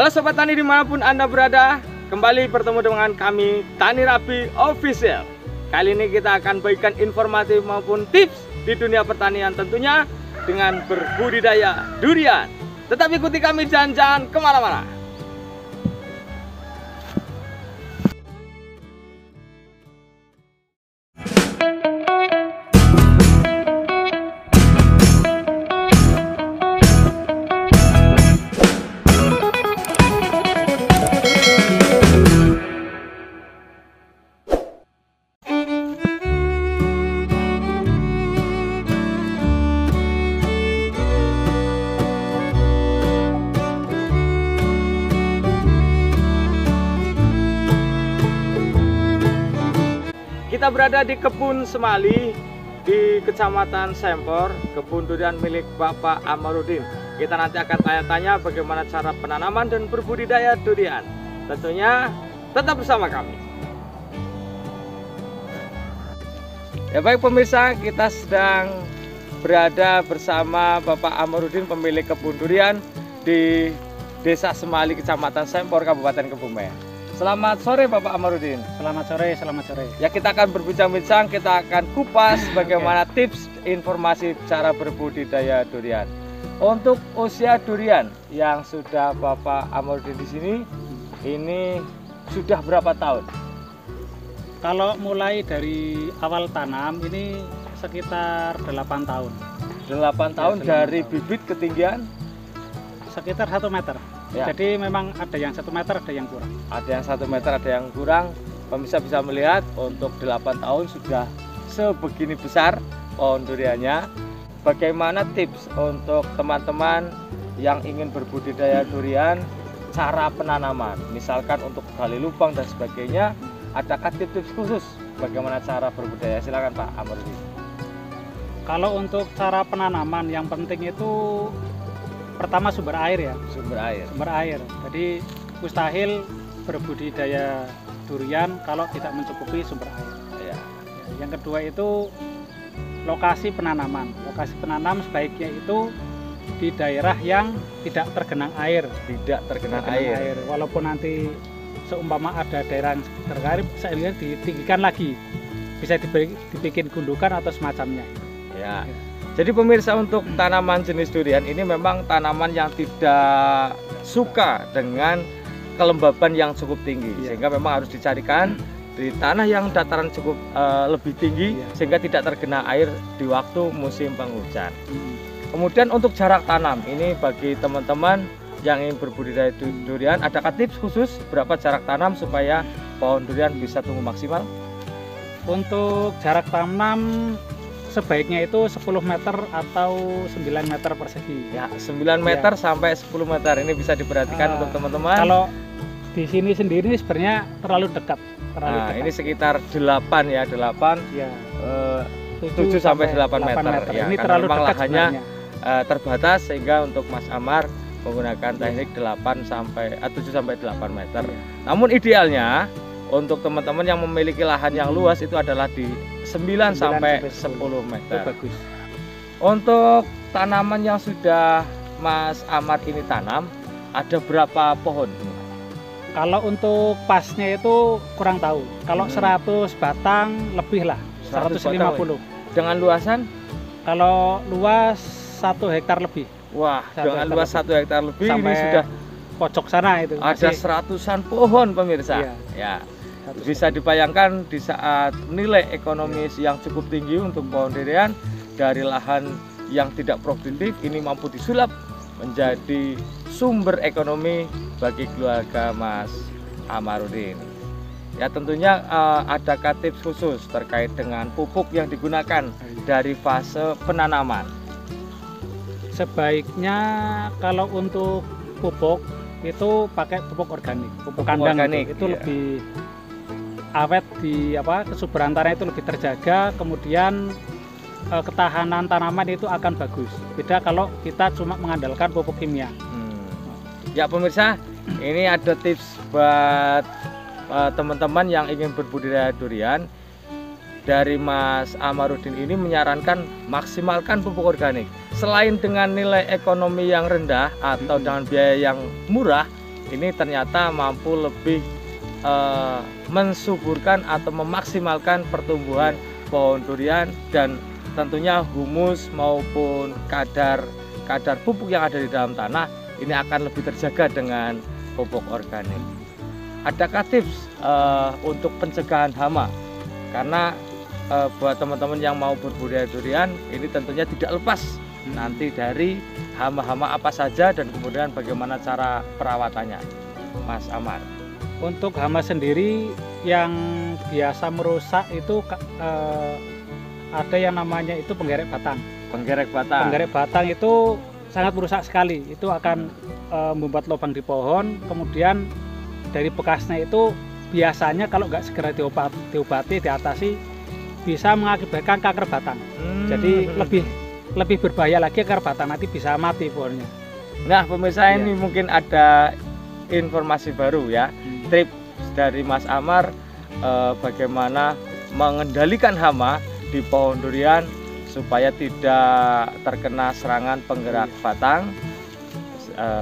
Halo Sobat Tani dimanapun Anda berada, kembali bertemu dengan kami Tani Rabi Official. Kali ini kita akan bagikan informasi maupun tips di dunia pertanian, tentunya dengan berbudidaya durian. Tetap ikuti kami, jangan kemana-mana. Kita berada di Kebun Semali di Kecamatan Sempor, kebun durian milik Bapak Amarudin. Kita nanti akan tanya-tanya bagaimana cara penanaman dan berbudidaya durian. Tentunya tetap bersama kami. Ya baik pemirsa, kita sedang berada bersama Bapak Amarudin, pemilik kebun durian di Desa Semali, Kecamatan Sempor, Kabupaten Kebumen. Selamat sore Bapak Amarudin. Selamat sore, selamat sore. Ya, kita akan berbincang-bincang, kita akan kupas bagaimana tips informasi cara berbudidaya durian. Untuk usia durian yang sudah Bapak Amarudin di sini, ini sudah berapa tahun? Kalau mulai dari awal tanam ini sekitar 8 tahun. 8 tahun Ya, dari 8 tahun. bibit ketinggian Sekitar 1 meter. ya. Jadi memang ada yang 1 meter, ada yang kurang. Ada yang 1 meter, ada yang kurang. Pemirsa bisa melihat untuk 8 tahun sudah sebegini besar pohon duriannya. Bagaimana tips untuk teman-teman yang ingin berbudidaya durian, cara penanaman, misalkan untuk gali lubang dan sebagainya, adakah tips-tips khusus bagaimana cara berbudidaya? Silakan Pak Amarudin. Kalau untuk cara penanaman yang penting itu pertama sumber air ya. Sumber air. Sumber air. Jadi mustahil berbudidaya durian kalau tidak mencukupi sumber air. Ya. Yang kedua itu lokasi penanaman. Lokasi penanam sebaiknya itu di daerah yang tidak tergenang air. Tidak tergenang air. Walaupun nanti seumpama ada daerah yang tergenang air, seandainya ditinggikan lagi, bisa dibikin gundukan atau semacamnya. Ya. Jadi pemirsa, untuk tanaman jenis durian ini memang tanaman yang tidak suka dengan kelembaban yang cukup tinggi, sehingga memang harus dicarikan di tanah yang dataran cukup lebih tinggi, sehingga tidak terkena air di waktu musim penghujan. Kemudian untuk jarak tanam ini bagi teman-teman yang ingin berbudidaya durian, adakah tips khusus berapa jarak tanam supaya pohon durian bisa tumbuh maksimal? Untuk jarak tanam sebaiknya itu 10 meter atau 9 meter persegi. Ya, 9 meter sampai 10 meter ini bisa diperhatikan untuk teman-teman. Kalau di sini sendiri terlalu dekat. Nah, ini sekitar 8 ya, 8 ya. 7 sampai 8 meter. Ya, ini karena terlalu memang dekat lahannya terbatas, sehingga untuk Mas Amar menggunakan teknik 7 sampai 8 meter. Namun idealnya untuk teman-teman yang memiliki lahan yang luas itu adalah di 9 sampai 10 meter. Itu bagus. Untuk tanaman yang sudah Mas Amar ini tanam, ada berapa pohon? Kalau untuk pasnya itu kurang tahu. Kalau 100 batang lebih lah, 150. Dengan luasan? Kalau luas 1 hektar lebih. Wah, dengan luas 1 hektar lebih sampai ini sudah pojok sana itu. ada seratusan pohon pemirsa. Iya. Ya. Bisa dibayangkan di saat nilai ekonomis yang cukup tinggi untuk pohon durian, dari lahan yang tidak produktif ini mampu disulap menjadi sumber ekonomi bagi keluarga Mas Amarudin. Ya, tentunya adakah tips khusus terkait dengan pupuk yang digunakan dari fase penanaman? Sebaiknya kalau untuk pupuk itu pakai pupuk organik, pupuk kandang organik, itu iya. Lebih awet, kesuburan tanah itu lebih terjaga, kemudian ketahanan tanaman itu akan bagus. Beda kalau kita cuma mengandalkan pupuk kimia. Ya pemirsa, ini ada tips buat teman-teman yang ingin berbudidaya durian. Dari Mas Amarudin ini menyarankan maksimalkan pupuk organik. Selain dengan nilai ekonomi yang rendah atau dengan biaya yang murah, ini ternyata mampu lebih mensuburkan atau memaksimalkan pertumbuhan pohon durian, dan tentunya humus maupun kadar pupuk yang ada di dalam tanah ini akan lebih terjaga dengan pupuk organik. Adakah tips untuk pencegahan hama? Karena buat teman-teman yang mau berbudidaya durian ini tentunya tidak lepas nanti dari hama-hama apa saja dan kemudian bagaimana cara perawatannya, Mas Amar. Untuk hama sendiri yang biasa merusak itu ada yang namanya itu penggerek batang. Penggerek batang. Penggerek batang itu sangat merusak sekali. Itu akan membuat lubang di pohon. Kemudian dari bekasnya itu biasanya kalau nggak segera diobati, diatasi, bisa mengakibatkan kanker batang. Jadi lebih berbahaya lagi, akar batang nanti bisa mati pohonnya. Nah pemirsa, ini mungkin ada informasi baru ya, tips dari Mas Amar bagaimana mengendalikan hama di pohon durian supaya tidak terkena serangan penggerak batang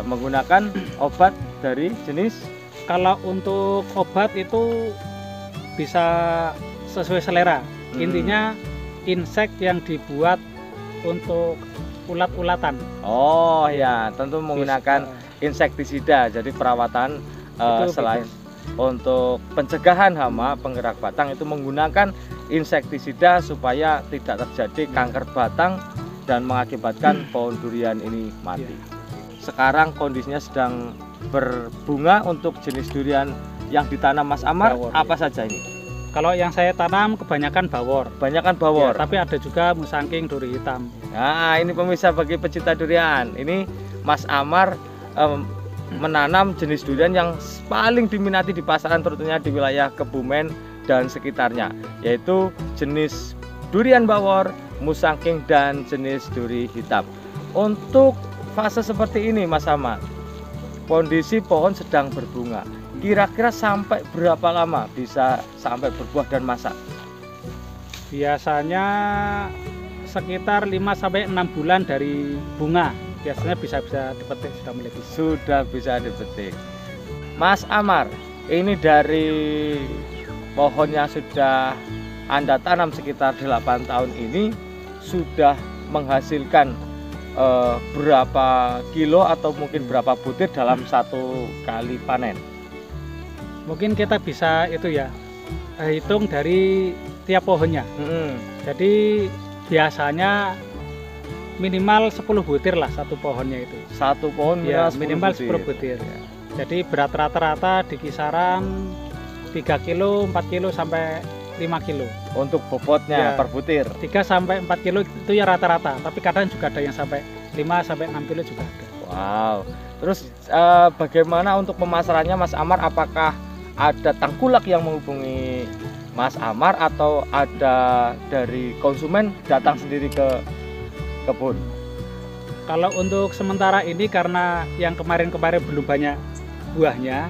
menggunakan obat dari jenis. Kalau untuk obat itu bisa sesuai selera. Intinya insek yang dibuat untuk ulat-ulatan. Oh ya, tentu menggunakan insektisida. Jadi perawatan selain untuk pencegahan hama penggerak batang itu menggunakan insektisida supaya tidak terjadi kanker batang dan mengakibatkan pohon durian ini mati. Sekarang kondisinya sedang berbunga. Untuk jenis durian yang ditanam Mas Amar bawor, apa saja ini? Kalau yang saya tanam kebanyakan bawor. Banyakan bawor. Ya, tapi ada juga musangking, duri hitam. Nah, ini pemirsa bagi pecinta durian. Ini Mas Amar menanam jenis durian yang paling diminati di pasaran, terutama di wilayah Kebumen dan sekitarnya, yaitu jenis durian bawor, musangking, dan jenis duri hitam. Untuk fase seperti ini Mas Amar, kondisi pohon sedang berbunga, kira-kira sampai berapa lama bisa sampai berbuah dan masak? Biasanya sekitar 5-6 bulan dari bunga. Biasanya bisa dipetik, sudah mulai bisa. Sudah bisa dipetik. Mas Amar, ini dari pohon yang sudah Anda tanam sekitar 8 tahun ini sudah menghasilkan berapa kilo atau mungkin berapa butir dalam satu kali panen? Mungkin kita bisa itu ya hitung dari tiap pohonnya. Jadi biasanya minimal 10 butir lah satu pohonnya itu. Satu pohon ya, minimal 10 butir. Ya. Jadi berat rata-rata di kisaran 3 kilo, 4 kilo sampai 5 kilo. Untuk bobotnya ya, per butir? 3 sampai 4 kilo itu ya rata-rata. Tapi kadang juga ada yang sampai 5 sampai 6 kilo juga ada. Wow. Terus bagaimana untuk pemasarannya Mas Amar? Apakah ada tengkulak yang menghubungi Mas Amar atau ada dari konsumen datang sendiri ke kebun? Kalau untuk sementara ini karena yang kemarin-kemarin belum banyak buahnya,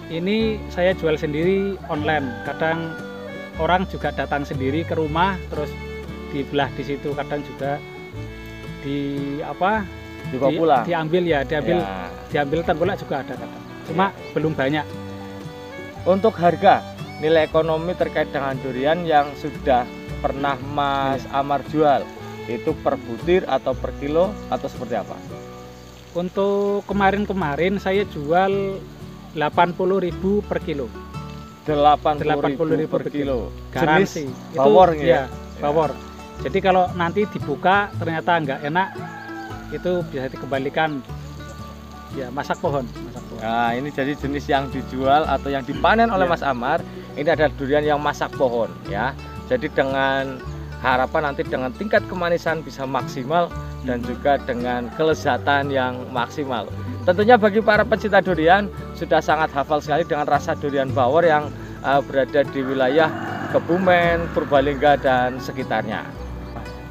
ini saya jual sendiri online. Kadang orang juga datang sendiri ke rumah terus dibelah di situ. Kadang juga diambil tengkulak juga ada kadang. Cuma belum banyak. Untuk harga, nilai ekonomi terkait dengan durian yang sudah pernah Mas Amar jual, itu per butir atau per kilo atau seperti apa? Untuk kemarin saya jual 80.000 per kilo. 80.000 per kilo. Garansi. Jenis bawor ya? Bawor. Jadi kalau nanti dibuka ternyata nggak enak, itu bisa dikembalikan. Ya, masak pohon. Nah, ini jadi jenis yang dijual atau yang dipanen oleh Mas Amar. Ini adalah durian yang masak pohon, ya. Jadi dengan harapan nanti dengan tingkat kemanisan bisa maksimal dan juga dengan kelezatan yang maksimal. Tentunya bagi para pecinta durian sudah sangat hafal sekali dengan rasa durian bawor yang berada di wilayah Kebumen, Purbalingga dan sekitarnya.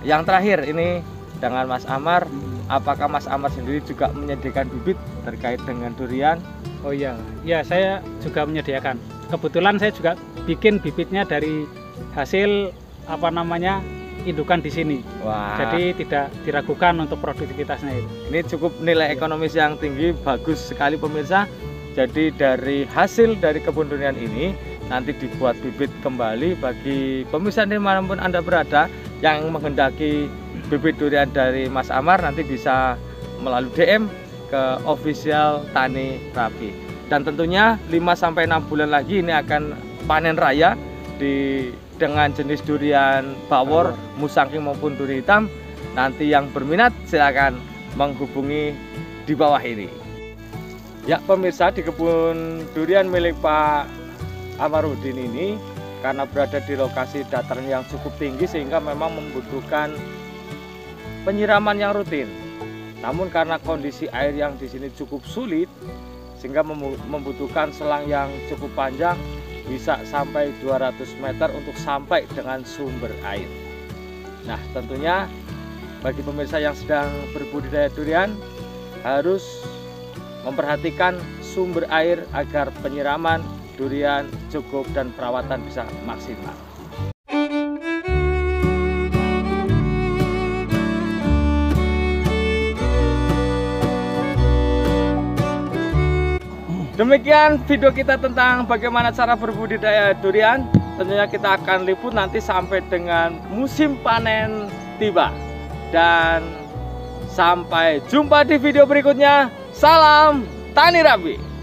Yang terakhir ini dengan Mas Amar, apakah Mas Amar sendiri juga menyediakan bibit terkait dengan durian? Oh iya, ya saya juga menyediakan. Kebetulan saya juga bikin bibitnya dari hasil indukan di sini. Wah. Jadi tidak diragukan untuk produktivitasnya itu. Ini cukup nilai ekonomis yang tinggi, bagus sekali pemirsa. Jadi dari hasil dari kebun durian ini nanti dibuat bibit kembali bagi pemirsa dimanapun Anda berada yang menghendaki bibit durian dari Mas Amar, nanti bisa melalui DM ke official Tani Rapi. Dan tentunya 5-6 bulan lagi ini akan panen raya dengan jenis durian bawor, musangking maupun duri hitam. Nanti yang berminat silakan menghubungi di bawah ini. Ya pemirsa, di kebun durian milik Pak Amarudin ini karena berada di lokasi dataran yang cukup tinggi sehingga memang membutuhkan penyiraman yang rutin. Namun karena kondisi air yang di sini cukup sulit sehingga membutuhkan selang yang cukup panjang, bisa sampai 200 meter untuk sampai dengan sumber air. Nah, tentunya bagi pemirsa yang sedang berbudidaya durian harus memperhatikan sumber air agar penyiraman durian cukup dan perawatan bisa maksimal. Demikian video kita tentang bagaimana cara berbudidaya durian. Tentunya kita akan liput nanti sampai dengan musim panen tiba. Dan sampai jumpa di video berikutnya. Salam Tani Rapi.